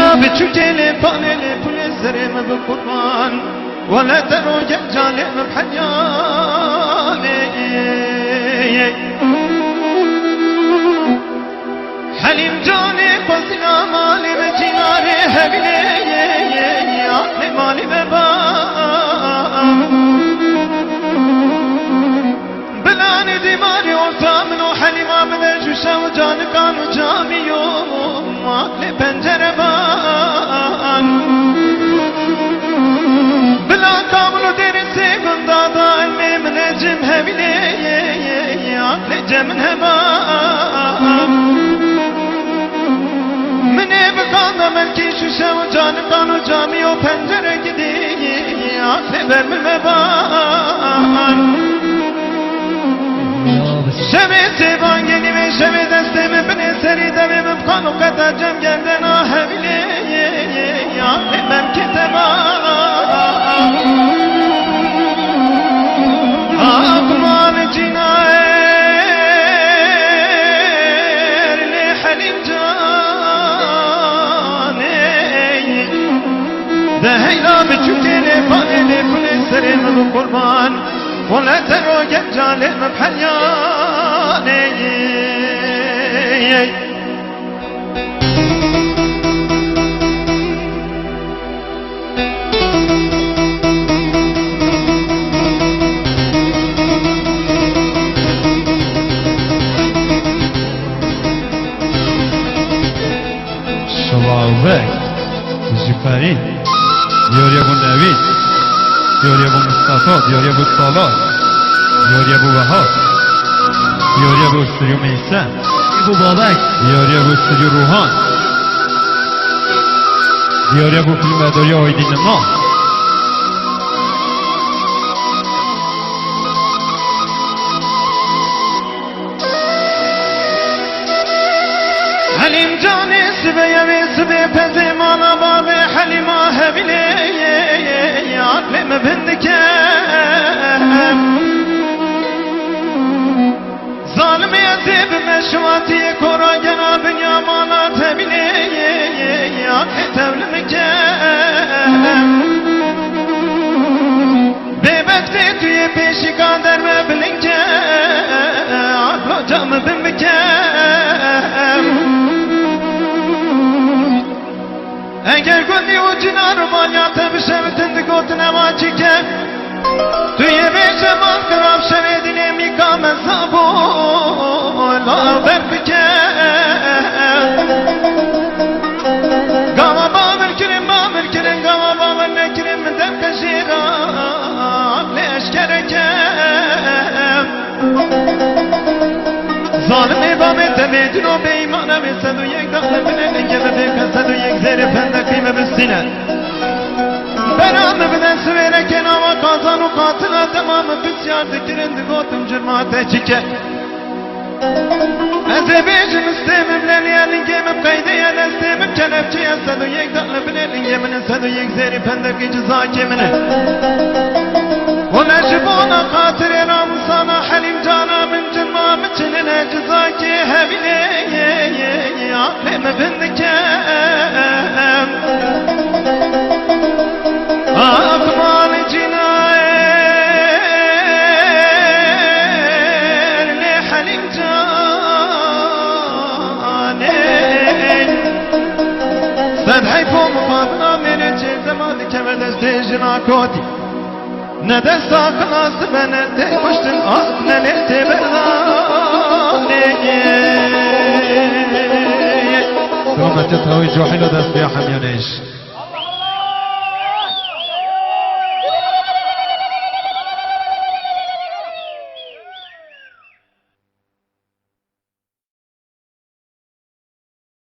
هيلا بتشوكيلي فانيلي كل الزريم بقربان ولا تروج جالم بحنيالي حليم جاني قصنا مالي بجناري هبلي عقلي مالي ببا بلاني دماري وفامن وحليما من الجوشة وجان كانوا جاميون عقلي بنجر بان بلا كامل دير سيقن دادا علمي من الجم هبلي عقلي جمن هبان بکانم ملکی شوشه و جان قانو جامی و پنجره گدی عقل برمل مبان شمی سیبان گلی و شمی دسته ببنی سری دمی بکان و قطع جم گردن آهویلی عقل ممکی تبان آقمان جنایر لی حلیم جان ده هيلا بتشوكيلي فانيلي كل السريم بقربان ولا تروج جالم بحنياني شواوك زفارين دیاری ابو نوید دیاری ابو مصطفی دیاری ابو سالار دیاری ابو وهاب دیاری ابو استودیو میسن ابو بابک دیاری ابو استودیو روحان دیاری ابو فیلمبرداری آیدین ما حليم جاني سبي سبي بزمانا بابي حليما هبلي عقل مبندك ظالم يزيب مشواتي كورا جناب يامانات هبلي عقل تولمك ببكتي توي بيشي قادر مبلنك عقل جام بمك اگر گلی و جنار مالیات بشوتن دگوت نماچی که توی بیشمان خراب شوی دلی میکام زابو لا بربکه گاما بامر کرن گاما بامر نکرن من دم کشیرا عقل اشکرکه ظالم بامه تمیدون و بیمانم صد و یک دخل بلن که ببکن صد و یک زیر پندقیم بستینه برام بدن سویره کنام و قازان و قاتل تمام بسیار دکرند گوتم جرماته چیکه از بیجم استیمم للیالین گیمم قیده یل استیمم کلفچی از صد و یک دخل بلن که من صد و یک زیر پندقی جزا که منه ونجبونا قاتل رامسانا حليم جانا من جمام چنن جزاكي هبلي عقل مبنك أقبال جناير لحليم جاني سدحي فوق مقابنا من الجزمان كمل استيجنا كوتي ندست خلاص بنت مشتن أصل الاعتباراني سلامت تهوی جاحل و دست بیا همیانش